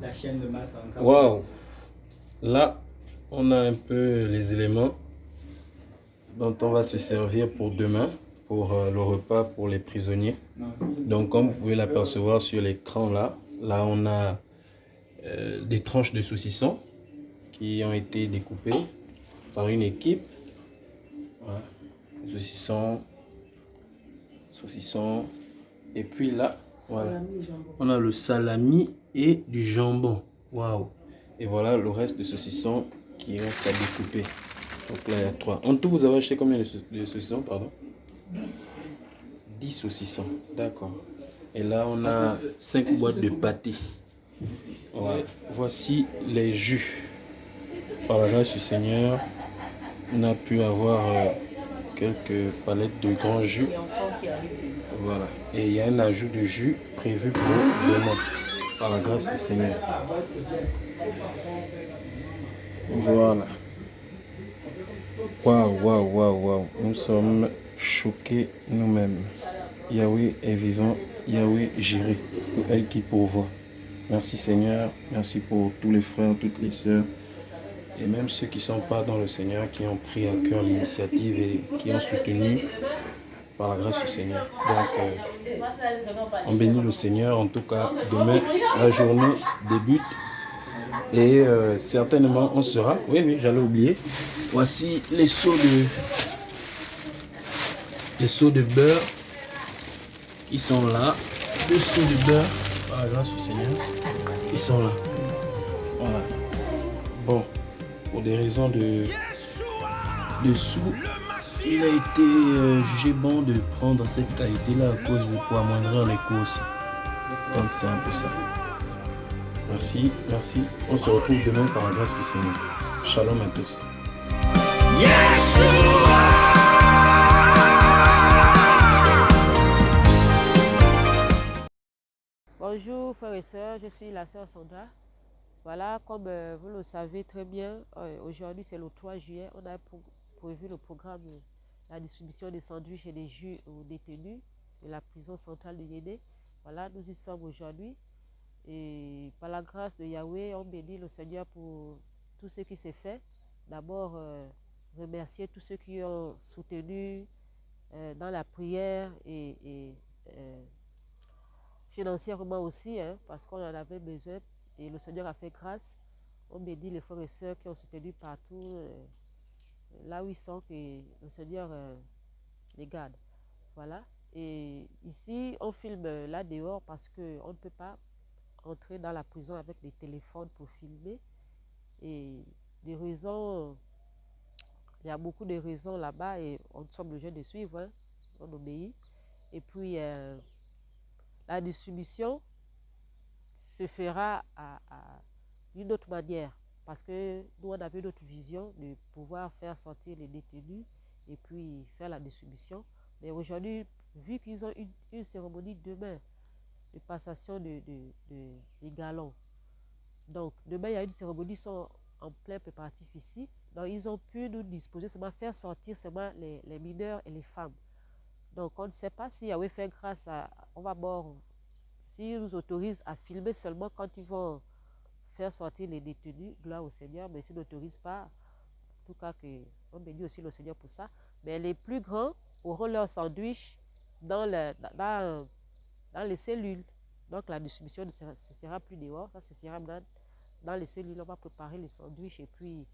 la chaîne de masse en carbone. Waouh! Là, on a un peu les éléments dont on va se servir pour demain, pour le repas pour les prisonniers. Donc, comme vous pouvez l'apercevoir sur l'écran là, on a des tranches de saucisson qui ont été découpées par une équipe. Voilà. Saucisson. Et puis là, voilà, on a le salami et du jambon. Waouh! Et voilà le reste de saucisson qui reste à découper. Donc là, il y a 3. En tout, vous avez acheté combien de saucissons, pardon? 10 saucissons, d'accord. Et là, on a 5 boîtes de pâté. Voilà. Voici les jus. Par la grâce du Seigneur, on a pu avoir quelques palettes de grands jus. Voilà. Et il y a un ajout de jus prévu pour demain. Par la grâce du Seigneur. Voilà. Waouh, waouh, waouh, waouh. Nous sommes choqués nous-mêmes. Yahweh est vivant. Yahweh j'irai. Elle qui pourvoit. Merci Seigneur. Merci pour tous les frères, toutes les sœurs. Et même ceux qui ne sont pas dans le Seigneur, qui ont pris à cœur l'initiative et qui ont soutenu par la grâce du Seigneur. Donc, on bénit le Seigneur. En tout cas, demain, la journée débute. Et certainement, on sera... Oui, j'allais oublier. Voici les seaux de beurre. Ils sont là. 2 seaux de beurre, par la grâce du Seigneur. Ils sont là. Voilà. Bon, pour des raisons de sous, il a été jugé bon de prendre cette qualité-là à cause de pour amoindrir les coûts aussi. Donc c'est un peu ça. Merci, merci. On se retrouve demain par la grâce du Seigneur. Shalom à tous. Bonjour frères et sœurs, je suis la sœur Sandra. Voilà, comme vous le savez très bien, aujourd'hui c'est le 3 juillet, on a prévu le programme de la distribution des sandwichs et des jus aux détenus de la prison centrale de Yéné. Voilà, nous y sommes aujourd'hui et par la grâce de Yahweh, on bénit le Seigneur pour tout ce qui s'est fait. D'abord, remercier tous ceux qui ont soutenu dans la prière et financièrement aussi, hein, parce qu'on en avait besoin et le Seigneur a fait grâce. On bénit les frères et sœurs qui ont soutenu partout, là où ils sont, que le Seigneur les garde. Voilà. Et ici, on filme là dehors parce qu'on ne peut pas entrer dans la prison avec des téléphones pour filmer. Et des raisons, il y a beaucoup de raisons là-bas et on sommes obligés de suivre, hein, on obéit. Et puis, la distribution se fera d'une autre manière parce que nous, on avait notre vision de pouvoir faire sortir les détenus et puis faire la distribution. Mais aujourd'hui, vu qu'ils ont une cérémonie demain de passation des galons, donc demain, il y a une cérémonie, ils sont en plein préparatif ici. Donc, ils ont pu nous disposer seulement faire sortir seulement les mineurs et les femmes. Donc, on ne sait pas si Yahweh fait grâce à... On va voir s'ils nous autorisent à filmer seulement quand ils vont faire sortir les détenus, gloire au Seigneur, mais s'ils n'autorisent pas, en tout cas, on bénit aussi le Seigneur pour ça. Mais les plus grands auront leur sandwich dans les cellules. Donc la distribution ne se fera plus dehors, ça se fera dans les cellules. On va préparer les sandwichs et puis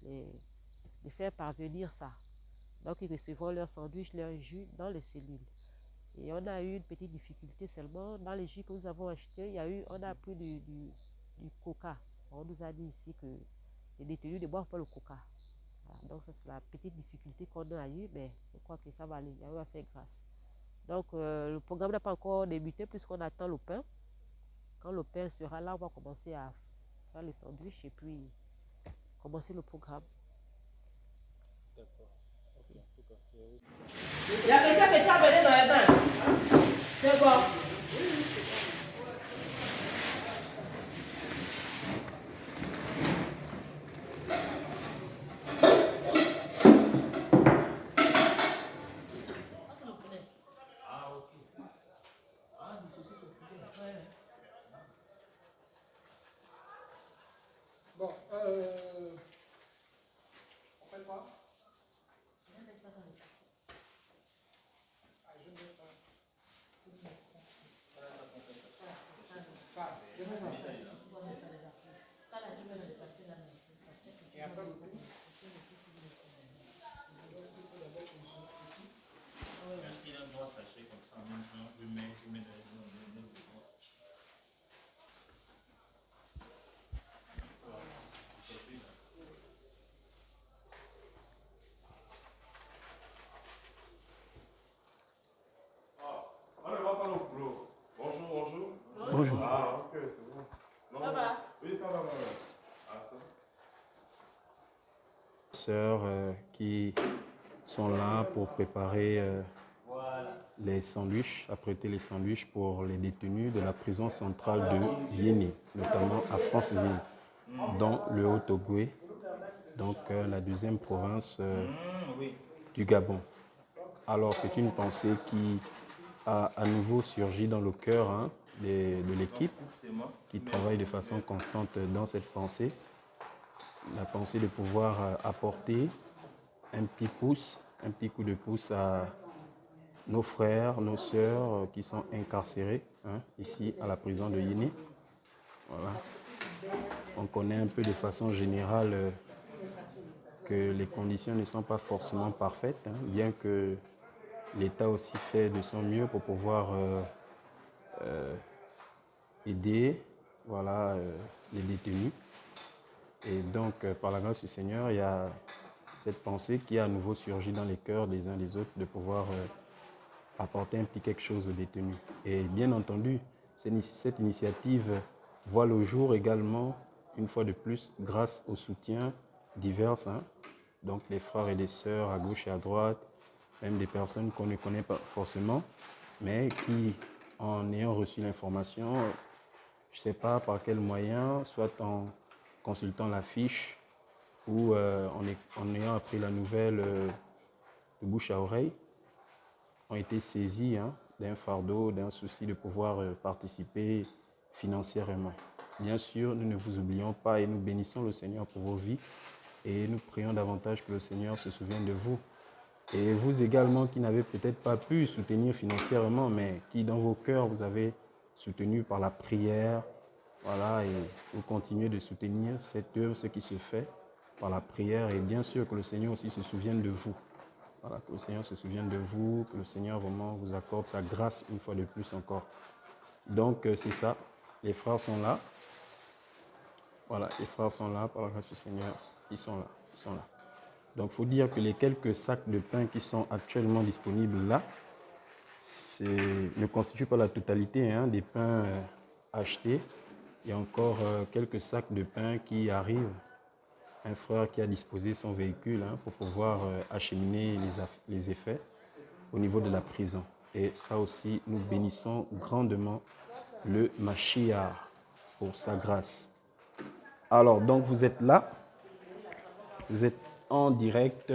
les faire parvenir ça. Donc ils recevront leur sandwich, leur jus dans les cellules. Et on a eu une petite difficulté seulement. Dans les jus que nous avons achetés, on a pris du coca. On nous a dit ici que les détenus ne boivent pas le coca. Voilà. Donc ça c'est la petite difficulté qu'on a eue, mais je crois que ça va aller. Yahweh a fait grâce. Donc le programme n'a pas encore débuté puisqu'on attend le pain. Quand le pain sera là, on va commencer à faire les sandwichs et puis commencer le programme. D'accord. Il y a que ça que tu as amené dans les mains. C'est bon. Bonjour. Ah, ok, c'est bon. Non, ça va? Oui, ça va, maman. Ah, ça va. Sœurs qui sont là pour préparer les sandwichs, apprêter les sandwichs pour les détenus de la prison centrale de Yéni, notamment à Franceville, dans le Haut-Ogooué, donc la deuxième province du Gabon. Alors c'est une pensée qui a à nouveau surgi dans le cœur de l'équipe qui travaille de façon constante dans cette pensée. La pensée de pouvoir apporter un petit pouce, un petit coup de pouce à nos frères, nos sœurs qui sont incarcérés ici à la prison de Yéni. Voilà. On connaît un peu de façon générale que les conditions ne sont pas forcément parfaites, bien que l'État aussi fait de son mieux pour pouvoir aider les détenus. Et donc, par la grâce du Seigneur, il y a cette pensée qui a à nouveau surgi dans les cœurs des uns des autres de pouvoir apporter un petit quelque chose aux détenus. Et bien entendu, cette initiative voit le jour également, une fois de plus, grâce au soutien divers, donc les frères et les sœurs à gauche et à droite, même des personnes qu'on ne connaît pas forcément, mais qui, en ayant reçu l'information, je ne sais pas par quel moyen, soit en consultant la fiche ou en ayant appris la nouvelle de bouche à oreille, ont été saisis d'un fardeau, d'un souci de pouvoir participer financièrement. Bien sûr, nous ne vous oublions pas et nous bénissons le Seigneur pour vos vies et nous prions davantage que le Seigneur se souvienne de vous. Et vous également qui n'avez peut-être pas pu soutenir financièrement, mais qui dans vos cœurs vous avez soutenu par la prière, voilà, et vous continuez de soutenir cette œuvre, ce qui se fait par la prière. Et bien sûr que le Seigneur aussi se souvienne de vous. Voilà, que le Seigneur se souvienne de vous, que le Seigneur vraiment vous accorde sa grâce une fois de plus encore. Donc c'est ça, les frères sont là. Voilà, les frères sont là par la grâce du Seigneur, ils sont là, ils sont là. Donc il faut dire que les quelques sacs de pain qui sont actuellement disponibles là, ne constituent pas la totalité des pains achetés. Il y a encore quelques sacs de pain qui arrivent. Un frère qui a disposé son véhicule pour pouvoir acheminer les effets au niveau de la prison. Et ça aussi, nous bénissons grandement le Mashiach pour sa grâce. Alors, donc vous êtes là, vous êtes en direct,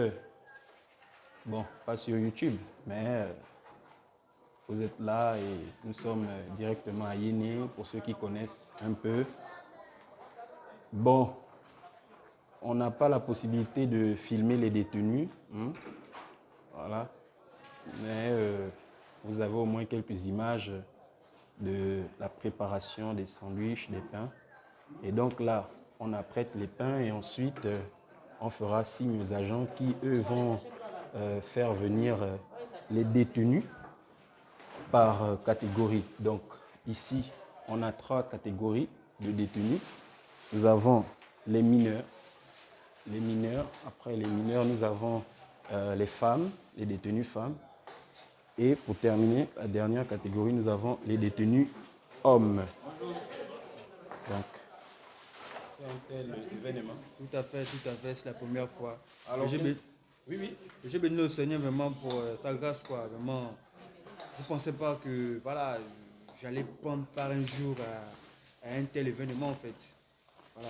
bon, pas sur YouTube, mais vous êtes là et nous sommes directement à Yéni, pour ceux qui connaissent un peu. Bon, on n'a pas la possibilité de filmer les détenus, voilà, mais vous avez au moins quelques images de la préparation des sandwichs, des pains. Et donc là, on apprête les pains et ensuite on fera signe aux agents qui, eux, vont faire venir les détenus par catégorie. Donc ici, on a 3 catégories de détenus. Nous avons les mineurs. Après les mineurs, nous avons les femmes, les détenus femmes. Et pour terminer, la dernière catégorie, nous avons les détenus hommes. Donc, c'est un tel événement. Tout à fait, c'est la première fois. Alors, oui. J'ai béni le Seigneur vraiment pour sa grâce, quoi. Vraiment, je ne pensais pas que voilà, j'allais prendre part un jour à un tel événement en fait. Voilà,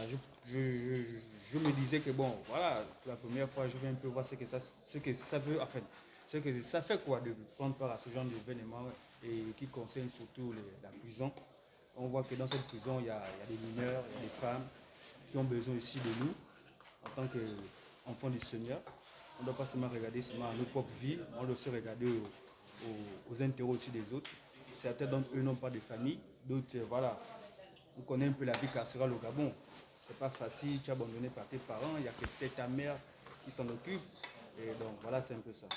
je me disais que bon, voilà, la première fois, je vais un peu voir ce que ça veut, enfin, ce que ça fait quoi de prendre part à ce genre d'événement et qui concerne surtout la prison. On voit que dans cette prison, il y a des mineurs, il y a des femmes qui ont besoin aussi de nous en tant qu'enfants du Seigneur. On ne doit pas seulement regarder à nos propres vies, on doit aussi regarder aux intérêts aussi des autres. Certains d'entre eux n'ont pas de famille, d'autres, voilà, on connaît un peu la vie carcérale au Gabon. C'est pas facile, tu es abandonné par tes parents, il y a que peut-être ta mère qui s'en occupe. Et donc voilà, c'est un peu ça.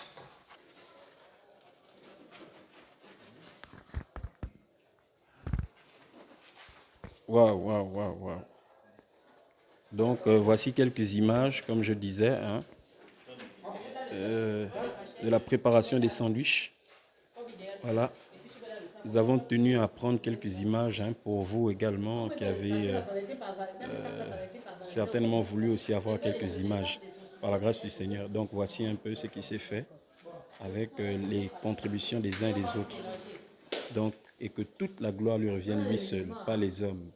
Waouh. Donc voici quelques images, comme je disais, de la préparation des sandwichs. Voilà. nous avons tenu à prendre quelques images pour vous également qui avez certainement voulu aussi avoir quelques images par la grâce du Seigneur. Donc voici un peu ce qui s'est fait avec les contributions des uns et des autres. Donc, et que toute la gloire lui revienne lui seul, pas les hommes.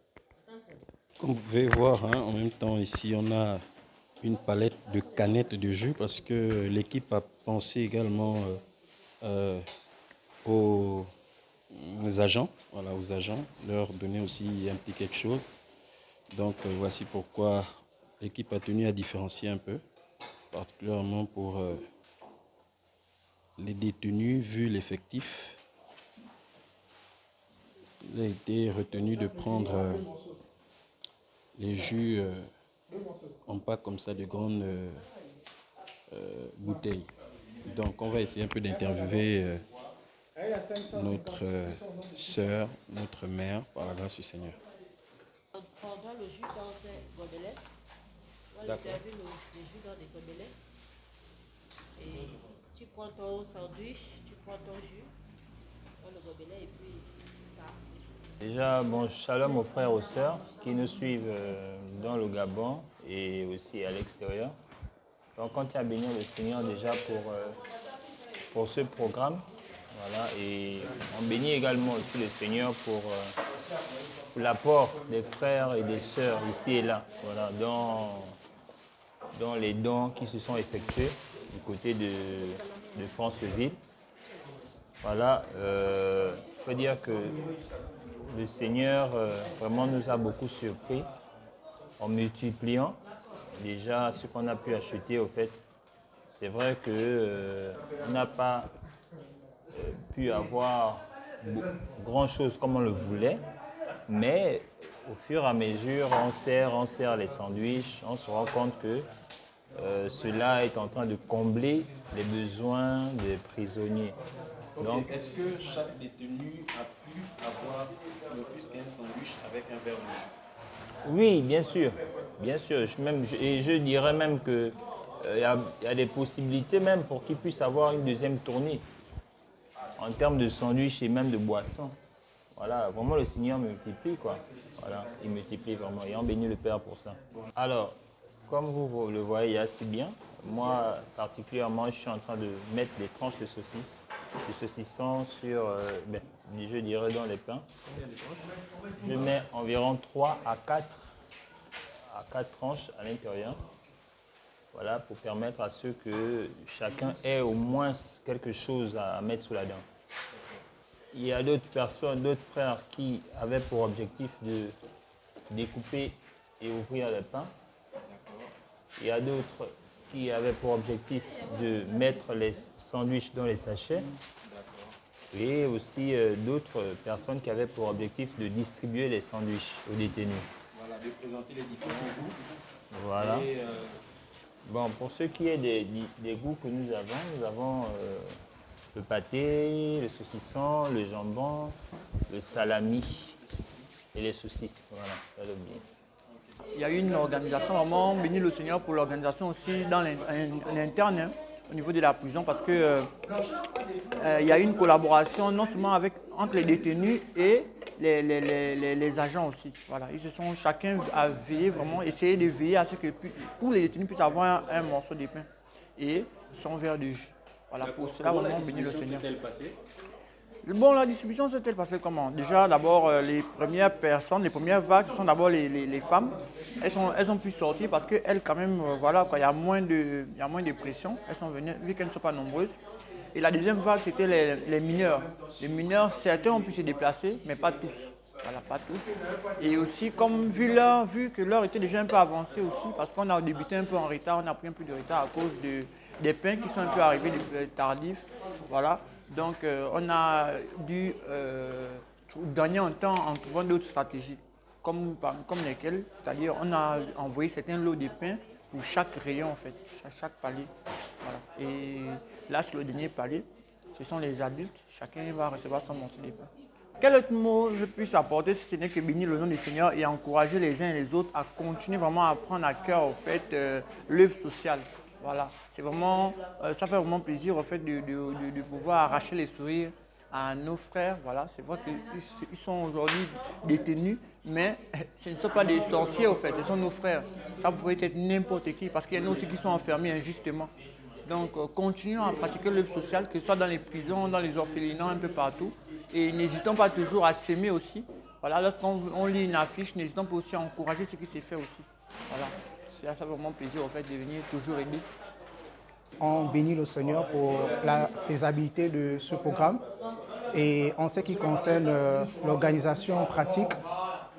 Comme vous pouvez voir, en même temps ici on a une palette de canettes de jus parce que l'équipe a pensé également aux agents, voilà, aux agents, leur donner aussi un petit quelque chose. Donc voici pourquoi l'équipe a tenu à différencier un peu, particulièrement pour les détenus, vu l'effectif. Il a été retenu de prendre les jus en pack comme ça, de grandes bouteilles. Donc on va essayer un peu d'interviewer notre sœur, notre mère, par la grâce du Seigneur. On prendra le jus dans un gobelet. On va servir le jus dans des gobelets. Et tu prends ton sandwich, tu prends ton jus dans le gobelet et puis ça. Déjà, bon, shalom aux frères et aux sœurs qui nous suivent dans le Gabon et aussi à l'extérieur. Donc, on tient à bénir le Seigneur déjà pour ce programme. Voilà, et on bénit également aussi le Seigneur pour l'apport des frères et des sœurs ici et là, voilà, dans les dons qui se sont effectués du côté de Franceville. Voilà, il faut dire que le Seigneur vraiment nous a beaucoup surpris en multipliant déjà ce qu'on a pu acheter au fait. C'est vrai qu'on n'a pas pu avoir grand chose comme on le voulait, mais au fur et à mesure, on sert les sandwichs, on se rend compte que cela est en train de combler les besoins des prisonniers. Okay. Donc, est-ce que chaque détenu a pu avoir ne fût-ce qu'un sandwich avec un verre de jus? Oui, bien sûr. Et je dirais même qu'il y a des possibilités même pour qu'ils puissent avoir une deuxième tournée en termes de sandwich et même de boissons. Voilà, vraiment le Seigneur multiplie, quoi. Voilà, il multiplie vraiment et on bénit le Père pour ça. Alors, comme vous le voyez assez bien, moi particulièrement, je suis en train de mettre des tranches de saucisson sur, je dirais dans les pains. Je mets environ 3 à 4 tranches à l'intérieur. Voilà, pour permettre à ceux que chacun ait au moins quelque chose à mettre sous la dent. Il y a d'autres personnes, d'autres frères qui avaient pour objectif de découper et ouvrir les pains. Il y a d'autres qui avaient pour objectif de mettre les sandwichs dans les sachets. Et aussi d'autres personnes qui avaient pour objectif de distribuer les sandwichs aux détenus. Voilà, de présenter les différents goûts. Voilà. Et, bon, pour ce qui est des goûts que nous avons le pâté, le saucisson, le jambon, le salami et les saucisses. Voilà, ça le bien. Il y a eu une organisation, vraiment, béni le Seigneur pour l'organisation aussi dans l'interne, hein, au niveau de la prison, parce que il y a eu une collaboration non seulement entre les détenus et les agents aussi. Voilà, ils se sont chacun à veiller, vraiment, essayer de veiller à ce que tous les détenus puissent avoir un morceau de pain et son verre de jus. Voilà, pour cela, vraiment, béni le Seigneur. Bon, la distribution s'est-elle passée comment? Déjà, d'abord, les premières personnes, les premières vagues, ce sont d'abord les femmes. Elles ont pu sortir parce qu'elles, quand même, voilà, quoi, il y a moins de pression. Elles sont venues, vu qu'elles ne sont pas nombreuses. Et la deuxième vague, c'était les mineurs. Les mineurs, certains ont pu se déplacer, mais pas tous. Voilà, pas tous. Et aussi, comme vu que l'heure était déjà un peu avancée aussi, parce qu'on a débuté un peu en retard, on a pris un peu de retard à cause des pains qui sont un peu arrivés tardifs. Voilà. Donc, on a dû gagner en temps en trouvant d'autres stratégies, comme lesquelles, c'est-à-dire on a envoyé certains lots de pain pour chaque rayon, en fait, chaque palier. Voilà. Et là, sur le dernier palier, ce sont les adultes, chacun va recevoir son morceau de pain. Quel autre mot je puisse apporter si ce n'est que bénir le nom du Seigneur et encourager les uns et les autres à continuer vraiment à prendre à cœur, en fait, l'œuvre sociale. Voilà, c'est vraiment, ça fait vraiment plaisir au fait de pouvoir arracher les sourires à nos frères. Voilà, c'est vrai qu'ils sont aujourd'hui détenus, mais ce ne sont pas des sorciers, au fait, ce sont nos frères. Ça pourrait être n'importe qui, parce qu'il y en a aussi qui sont enfermés injustement. Donc, continuons à pratiquer l'œuvre sociale, que ce soit dans les prisons, dans les orphelinats, un peu partout. Et n'hésitons pas toujours à s'aimer aussi. Voilà, lorsqu'on lit une affiche, n'hésitons pas aussi à encourager ce qui s'est fait aussi. Voilà, c'est ça vraiment plaisir, en fait, de venir toujours aider. On bénit le Seigneur pour la faisabilité de ce programme. Et en ce qui concerne l'organisation pratique,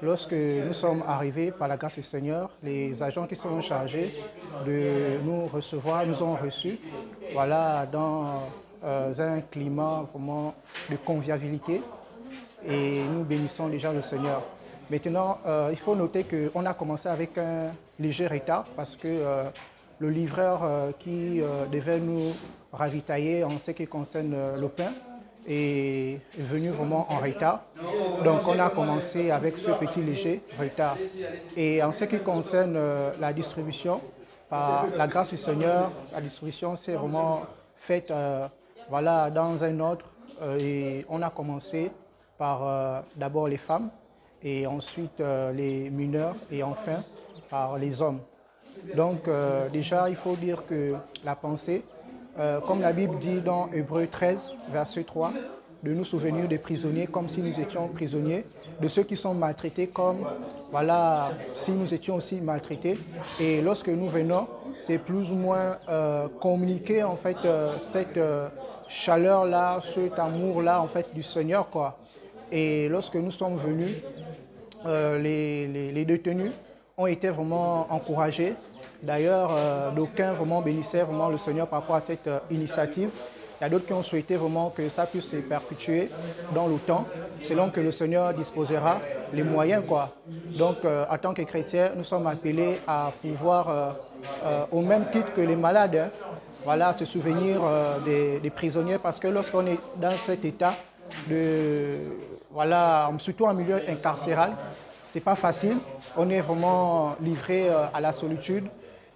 lorsque nous sommes arrivés par la grâce du Seigneur, les agents qui sont chargés de nous recevoir nous ont reçus, voilà, dans un climat vraiment de convivialité, et nous bénissons déjà le Seigneur. Maintenant, il faut noter qu'on a commencé avec un léger retard parce que le livreur qui devait nous ravitailler en ce qui concerne le pain est venu vraiment en retard. Donc on a commencé avec ce petit léger retard. Et en ce qui concerne la distribution, par la grâce du Seigneur, la distribution s'est vraiment faite voilà, dans un ordre. Et on a commencé par d'abord les femmes, et ensuite les mineurs, et enfin par les hommes. Donc déjà, il faut dire que la pensée, comme la Bible dit dans Hébreux 13, verset 3, de nous souvenir des prisonniers comme si nous étions prisonniers, de ceux qui sont maltraités comme, voilà, si nous étions aussi maltraités. Et lorsque nous venons, c'est plus ou moins communiquer en fait cette chaleur-là, cet amour-là en fait du Seigneur, quoi. Et lorsque nous sommes venus, les détenus ont été vraiment encouragés. D'ailleurs, d'aucuns vraiment bénissaient vraiment le Seigneur par rapport à cette initiative. Il y a d'autres qui ont souhaité vraiment que ça puisse se perpétuer dans le temps, selon que le Seigneur disposera les moyens, quoi. Donc, en tant que chrétiens, nous sommes appelés à pouvoir, au même titre que les malades, hein, voilà, se souvenir des prisonniers, parce que lorsqu'on est dans cet état voilà, surtout en milieu incarcéral, c'est pas facile. On est vraiment livré à la solitude,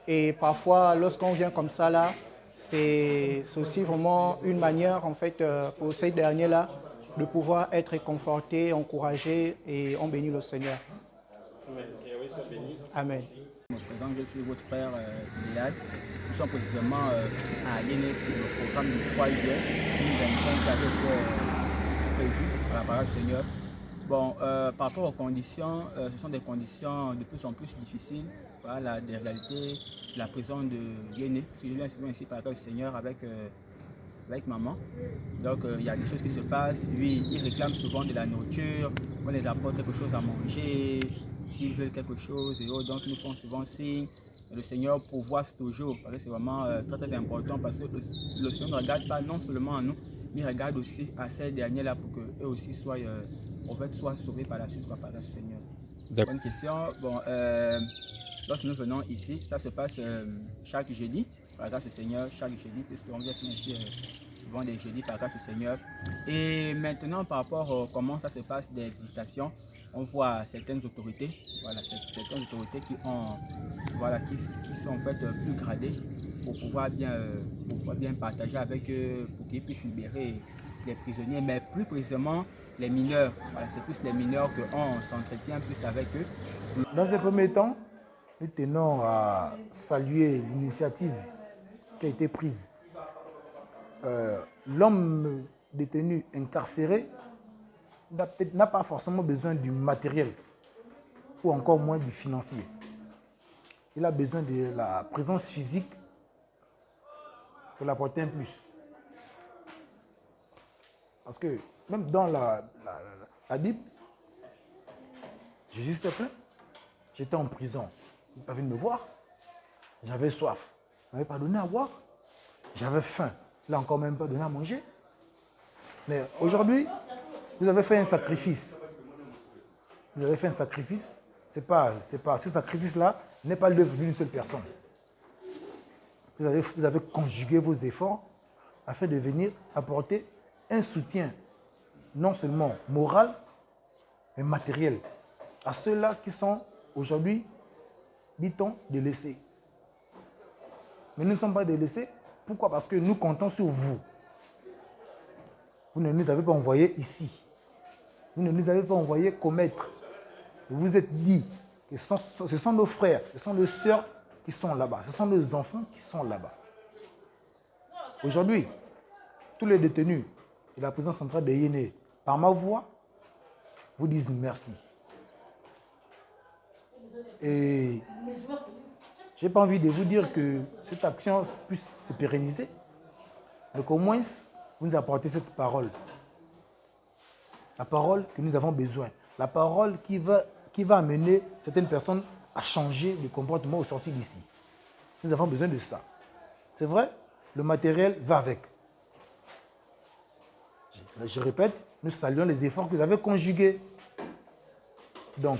et parfois, lorsqu'on vient comme ça là, c'est aussi vraiment une manière en fait pour ces derniers-là de pouvoir être réconfortés, encouragés, et on bénit le Seigneur. Amen. Je me présente, je suis votre frère Léal. Nous sommes précisément à Yéné pour le programme du 3 juillet 2025 qui avait été prévu par la parole du Seigneur. Bon, par rapport aux conditions, ce sont des conditions de plus en plus difficiles. Voilà, des réalités de la prison de Yéné. Je viens souvent ici par la parole du Seigneur avec maman. Donc il y a des choses qui se passent. Lui, il réclame souvent de la nourriture, qu'on les apporte quelque chose à manger, s'ils veulent quelque chose et autres. Donc nous font souvent signe. Le Seigneur pourvoit toujours. Parce que c'est vraiment très important, parce que le Seigneur ne regarde pas non seulement à nous, mais il regarde aussi à ces derniers-là pour qu'eux aussi soient sauvés par la suite par le Seigneur. Bonne question. Bon, lorsque nous venons ici, ça se passe chaque jeudi, par la grâce du Seigneur, chaque jeudi, puisqu'on vient ici souvent des jeudis par la grâce du Seigneur. Et maintenant, par rapport à comment ça se passe des visitations, on voit certaines autorités, voilà, certaines autorités qui sont en fait plus gradées pour pouvoir bien partager avec eux, pour qu'ils puissent libérer les prisonniers, mais plus précisément les mineurs. Voilà, c'est plus les mineurs qu'on s'entretient plus avec eux. Dans un premier temps, nous tenons à saluer l'initiative qui a été prise. L'homme détenu incarcéré n'a pas forcément besoin du matériel ou encore moins du financier. Il a besoin de la présence physique pour l'apporter un plus. Parce que même dans la Bible, Jésus s'est plaint. J'étais en prison. Il n'est pas venu me voir. J'avais soif. Il ne m'avait pas donné à boire. J'avais faim. Il n'a encore même pas donné à manger. Mais aujourd'hui, vous avez fait un sacrifice. Vous avez fait un sacrifice. Ce sacrifice-là n'est pas l'œuvre d'une seule personne. Vous avez conjugué vos efforts afin de venir apporter un soutien, non seulement moral, mais matériel, à ceux-là qui sont aujourd'hui, dit-on, délaissés. Mais nous ne sommes pas délaissés. Pourquoi? Parce que nous comptons sur vous. Vous ne nous avez pas envoyés ici. Vous ne nous avez pas envoyés commettre. Vous vous êtes dit que ce sont nos frères, ce sont nos sœurs qui sont là-bas. Ce sont nos enfants qui sont là-bas. Aujourd'hui, tous les détenus de la prison centrale de Yéné, par ma voix, vous disent merci. Et je n'ai pas envie de vous dire que cette action puisse se pérenniser, mais qu'au moins, vous nous apportez cette parole. La parole que nous avons besoin. La parole qui va amener certaines personnes à changer de comportement au sortir d'ici. Nous avons besoin de ça. C'est vrai, le matériel va avec. Je répète, nous saluons les efforts que vous avez conjugués. Donc,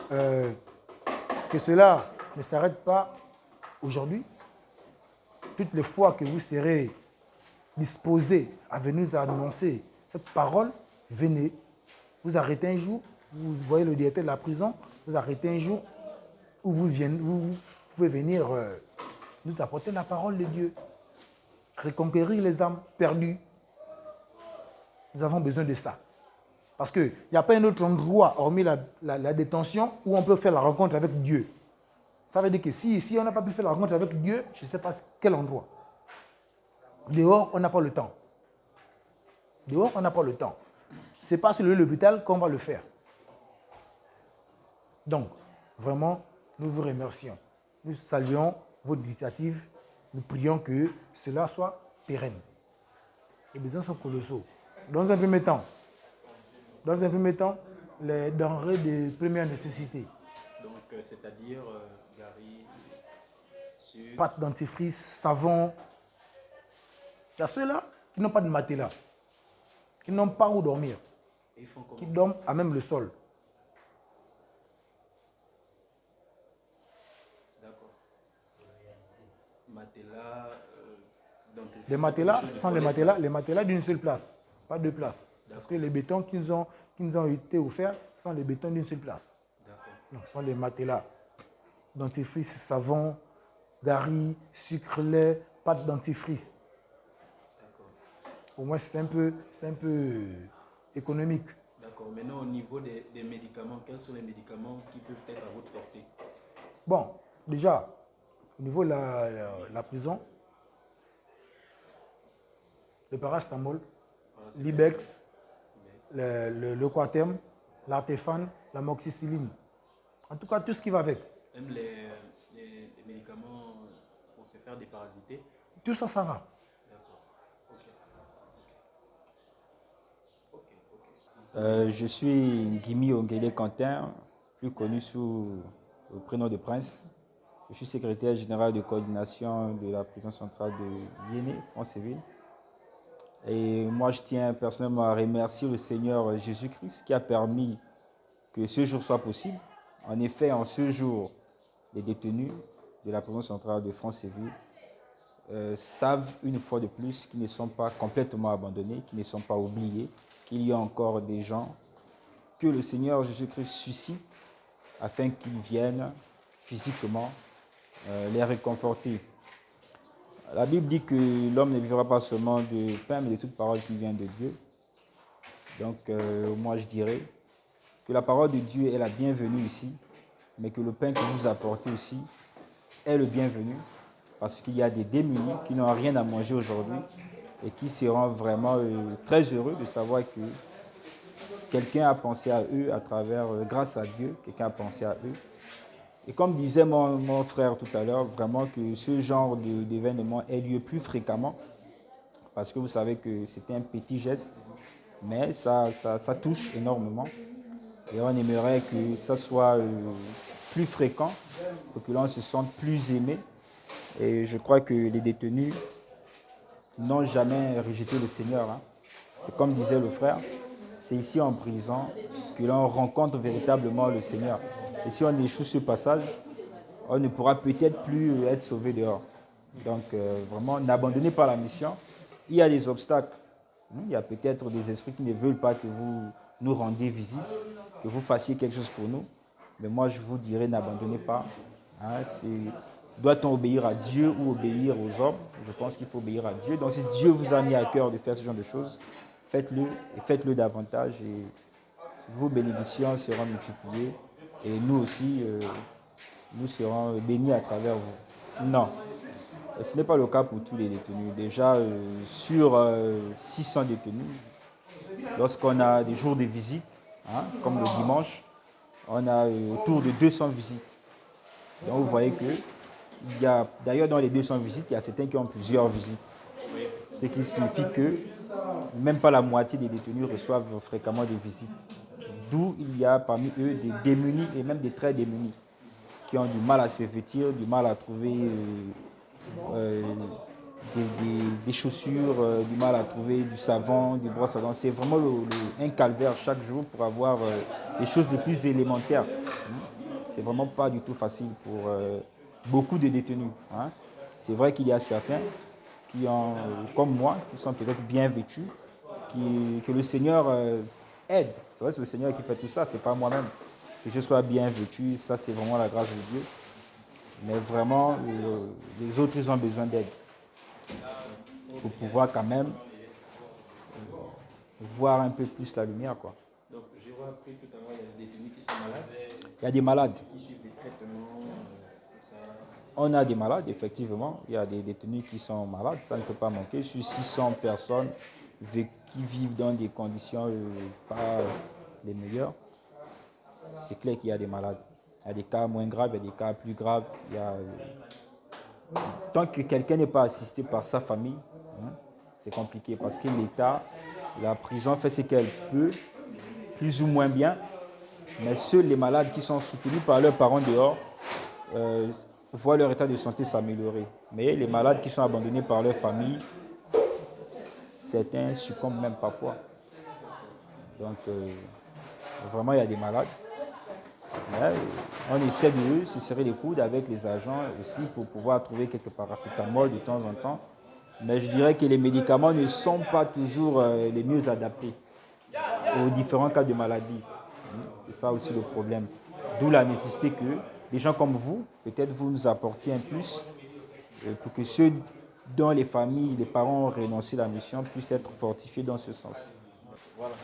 que cela ne s'arrête pas aujourd'hui. Toutes les fois que vous serez disposés à venir nous annoncer cette parole, venez. Vous arrêtez un jour, vous voyez le directeur de la prison, vous arrêtez un jour où vous pouvez venir nous apporter la parole de Dieu. Reconquérir les âmes perdues. Nous avons besoin de ça. Parce qu'il n'y a pas un autre endroit, hormis la détention, où on peut faire la rencontre avec Dieu. Ça veut dire que si ici on n'a pas pu faire la rencontre avec Dieu, je ne sais pas quel endroit. Dehors, on n'a pas le temps. Dehors, on n'a pas le temps. Ce n'est pas sur l'hôpital qu'on va le faire. Donc, vraiment, nous vous remercions. Nous saluons votre initiative. Nous prions que cela soit pérenne. Les besoins sont colossaux. Dans un premier temps, les denrées de première nécessité. Donc, c'est-à-dire, Gary, sucre, pâte dentifrice, savon. Il y a ceux-là qui n'ont pas de matelas, qui n'ont pas où dormir, qui dorment à même le sol. D'accord. Matelas, dentifrice. Les matelas, ce sont les matelas d'une seule place, pas deux places. Parce que les bétons qui nous ont été offerts sont les bétons d'une seule place. Donc, ce sont les matelas. Dentifrice, savon, gari, sucre, lait, pâte dentifrice. Pour moi, c'est un peu économique. D'accord. Maintenant, au niveau des médicaments, quels sont les médicaments qui peuvent être à votre portée? Bon, déjà, au niveau de la prison, le paracétamol, l'Ibex, le Coartem, l'artéphane, l'amoxicilline. En tout cas, tout ce qui va avec. Même les médicaments pour se faire déparasiter. Tout ça, ça va. D'accord. Ok. Je suis Guimi Ongele Quentin, plus connu sous le prénom de Prince. Je suis secrétaire général de coordination de la prison centrale de Yéné, France-Ville. Et moi, je tiens personnellement à remercier le Seigneur Jésus-Christ qui a permis que ce jour soit possible. En effet, en ce jour, les détenus de la prison centrale de France-Ville savent une fois de plus qu'ils ne sont pas complètement abandonnés, qu'ils ne sont pas oubliés, qu'il y a encore des gens que le Seigneur Jésus-Christ suscite afin qu'ils viennent physiquement les réconforter. La Bible dit que l'homme ne vivra pas seulement de pain, mais de toute parole qui vient de Dieu. Donc, moi, je dirais que la parole de Dieu est la bienvenue ici, mais que le pain que vous apportez aussi est le bienvenu, parce qu'il y a des démunis qui n'ont rien à manger aujourd'hui et qui seront vraiment très heureux de savoir que quelqu'un a pensé à eux à travers, grâce à Dieu, quelqu'un a pensé à eux. Et comme disait mon frère tout à l'heure, vraiment que ce genre d'événement ait lieu plus fréquemment, parce que vous savez que c'était un petit geste, mais ça touche énormément. Et on aimerait que ça soit plus fréquent, pour que l'on se sente plus aimé. Et je crois que les détenus n'ont jamais rejeté le Seigneur. Hein. C'est comme disait le frère, c'est ici en prison que l'on rencontre véritablement le Seigneur. Et si on échoue ce passage, on ne pourra peut-être plus être sauvé dehors. Donc vraiment, n'abandonnez pas la mission. Il y a des obstacles. Il y a peut-être des esprits qui ne veulent pas que vous nous rendiez visite, que vous fassiez quelque chose pour nous. Mais moi, je vous dirais, n'abandonnez pas. Hein, doit-on obéir à Dieu ou obéir aux hommes? Je pense qu'il faut obéir à Dieu. Donc si Dieu vous a mis à cœur de faire ce genre de choses, faites-le et faites-le davantage et vos bénédictions seront multipliées et nous aussi, nous serons bénis à travers vous. Non, ce n'est pas le cas pour tous les détenus. Déjà, sur 600 détenus, lorsqu'on a des jours de visite, comme le dimanche, on a autour de 200 visites. Donc vous voyez que, d'ailleurs dans les 200 visites, il y a certains qui ont plusieurs visites. Ce qui signifie que même pas la moitié des détenus reçoivent fréquemment des visites. D'où il y a parmi eux des démunis et même des très démunis qui ont du mal à se vêtir, du mal à trouver des chaussures, du mal à trouver du savon, du brosse à dents. C'est vraiment un calvaire chaque jour pour avoir les choses les plus élémentaires. C'est vraiment pas du tout facile pour beaucoup de détenus. C'est vrai qu'il y a certains qui ont, comme moi, qui sont peut-être bien vêtus, que le Seigneur aide. C'est vrai, c'est le Seigneur qui fait tout ça, c'est pas moi-même. Que je sois bien vêtu, ça c'est vraiment la grâce de Dieu. Mais vraiment, les autres, ils ont besoin d'aide pour pouvoir quand même voir un peu plus la lumière, quoi. Donc, je vois après tout à l'heure, il y a des détenus qui sont malades. Il y a des malades. Qui suivent des traitements. On a des malades, effectivement. Il y a des détenus qui sont malades, ça ne peut pas manquer. Sur 600 personnes qui vivent dans des conditions pas les meilleures, c'est clair qu'il y a des malades. Il y a des cas moins graves, il y a des cas plus graves. Tant que quelqu'un n'est pas assisté par sa famille, c'est compliqué parce que l'État, la prison fait ce qu'elle peut, plus ou moins bien, mais seuls les malades qui sont soutenus par leurs parents dehors voient leur état de santé s'améliorer. Mais les malades qui sont abandonnés par leur famille, certains succombent même parfois. Donc, vraiment, il y a des malades. Mais on essaie de se serrer les coudes avec les agents aussi pour pouvoir trouver quelques paracétamol de temps en temps. Mais je dirais que les médicaments ne sont pas toujours les mieux adaptés aux différents cas de maladie. C'est ça aussi le problème. D'où la nécessité que des gens comme vous, peut-être vous nous apportiez un plus pour que ceux dont les familles, les parents ont renoncé à la mission puissent être fortifiés dans ce sens. Voilà.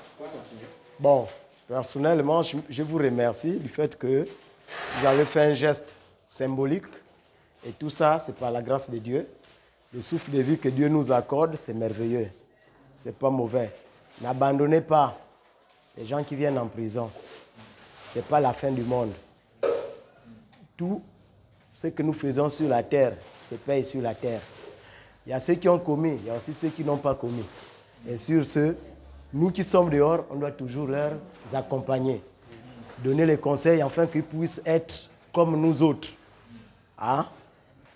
Bon, personnellement, je vous remercie du fait que vous avez fait un geste symbolique et tout ça, c'est par la grâce de Dieu. Le souffle de vie que Dieu nous accorde, c'est merveilleux. C'est pas mauvais. N'abandonnez pas les gens qui viennent en prison. Ce n'est pas la fin du monde. Tout ce que nous faisons sur la terre se paye sur la terre. Il y a ceux qui ont commis, il y a aussi ceux qui n'ont pas commis. Et sur ce, nous qui sommes dehors, on doit toujours leur accompagner, donner les conseils afin qu'ils puissent être comme nous autres.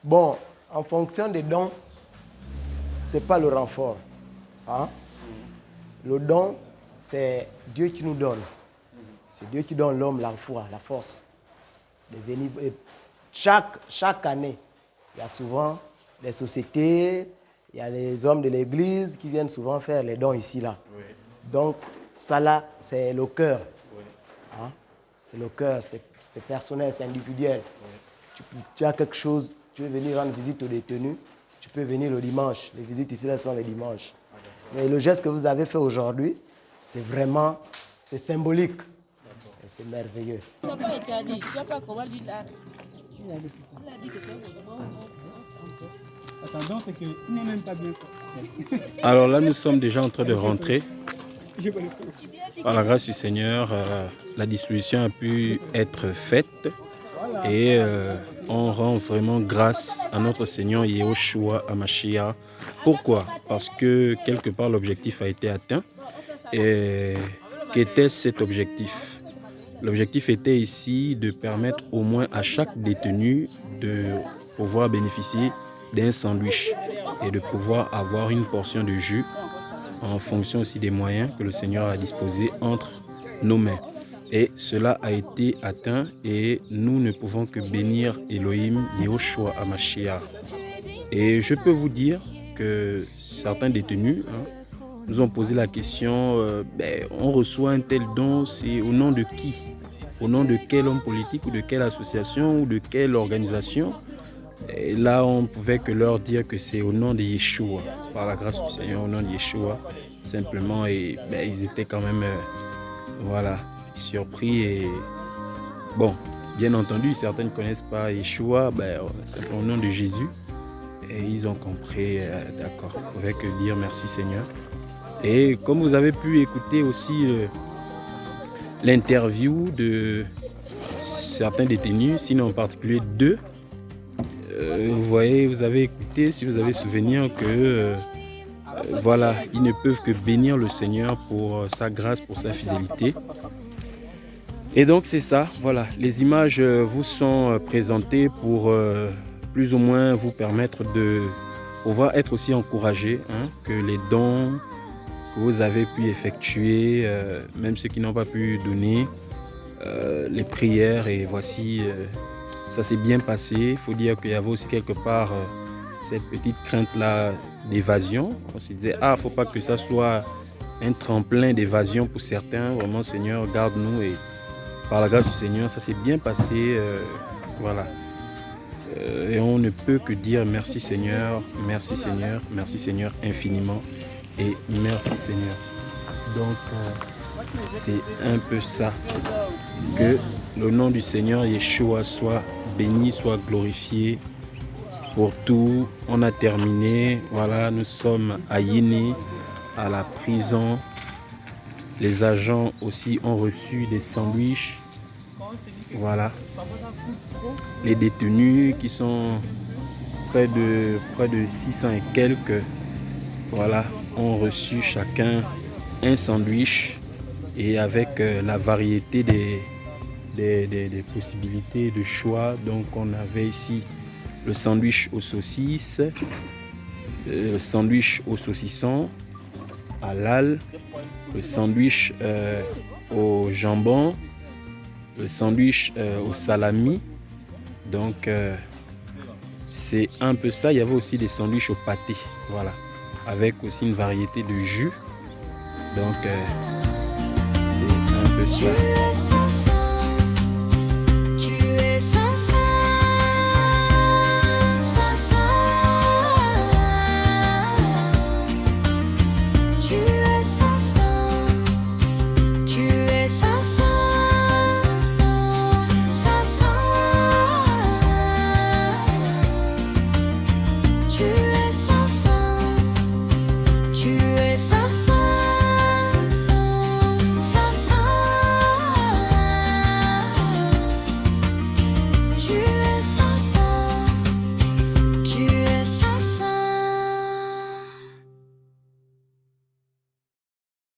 Bon, en fonction des dons, ce n'est pas le renfort. Le don, c'est Dieu qui nous donne. C'est Dieu qui donne l'homme la foi, la force de venir. Et chaque année, il y a souvent des sociétés, il y a les hommes de l'église qui viennent souvent faire les dons ici, là. Oui. Donc, ça là, c'est le cœur. Oui. C'est le cœur, c'est personnel, c'est individuel. Oui. Tu as quelque chose, tu veux venir rendre visite aux détenus, tu peux venir le dimanche. Les visites ici, elles sont les dimanches. Mais le geste que vous avez fait aujourd'hui, c'est vraiment, c'est symbolique. Et c'est merveilleux. Ça n'a pas été dit. Tu n'as pas comment dire là. Il a dit que c'est Attendons, c'est qu'il n'est même pas bien. Alors là, nous sommes déjà en train de rentrer. Par la grâce du Seigneur, la distribution a pu être faite et on rend vraiment grâce à notre Seigneur Yahushua HaMashiach. Pourquoi? Parce que quelque part l'objectif a été atteint. Et qu'était cet objectif? L'objectif était ici de permettre au moins à chaque détenu de pouvoir bénéficier d'un sandwich et de pouvoir avoir une portion de jus en fonction aussi des moyens que le Seigneur a disposés entre nos mains. Et cela a été atteint et nous ne pouvons que bénir Elohim Yahushua HaMashiach. Et je peux vous dire que certains détenus nous ont posé la question, on reçoit un tel don, c'est au nom de qui? Au nom de quel homme politique ou de quelle association ou de quelle organisation? Et là, on ne pouvait que leur dire que c'est au nom de Yeshua, par la grâce du Seigneur, au nom de Yeshua, simplement. Et ils étaient quand même, surpris. Et bon, bien entendu, certains ne connaissent pas Yeshua, c'est au nom de Jésus. Et ils ont compris, d'accord, on ne pouvait que dire merci Seigneur. Et comme vous avez pu écouter aussi l'interview de certains détenus, sinon en particulier 2, vous voyez, vous avez écouté, si vous avez souvenir que ils ne peuvent que bénir le Seigneur pour sa grâce, pour sa fidélité. Et donc c'est ça, voilà, les images vous sont présentées pour plus ou moins vous permettre de pouvoir être aussi encouragé, que les dons que vous avez pu effectuer, même ceux qui n'ont pas pu donner, les prières, et voici, ça s'est bien passé. Il faut dire qu'il y avait aussi quelque part cette petite crainte-là d'évasion. On se disait, il ne faut pas que ça soit un tremplin d'évasion pour certains. Vraiment, Seigneur, garde-nous. Et par la grâce du Seigneur, ça s'est bien passé. Et on ne peut que dire merci Seigneur infiniment. Et merci Seigneur. Donc, c'est un peu ça. Que le nom du Seigneur Yeshua soit béni, soit glorifié pour tout. On a terminé. Voilà, nous sommes à Yéné, à la prison. Les agents aussi ont reçu des sandwichs. Voilà. Les détenus qui sont près de 600 et quelques, ont reçu chacun un sandwich, et avec la variété des possibilités de choix. Donc on avait ici le sandwich aux saucisses, le sandwich au saucisson, halal, le sandwich au jambon, le sandwich au salami. Donc c'est un peu ça. Il y avait aussi des sandwichs au pâté, avec aussi une variété de jus. Donc c'est un peu ça. Tu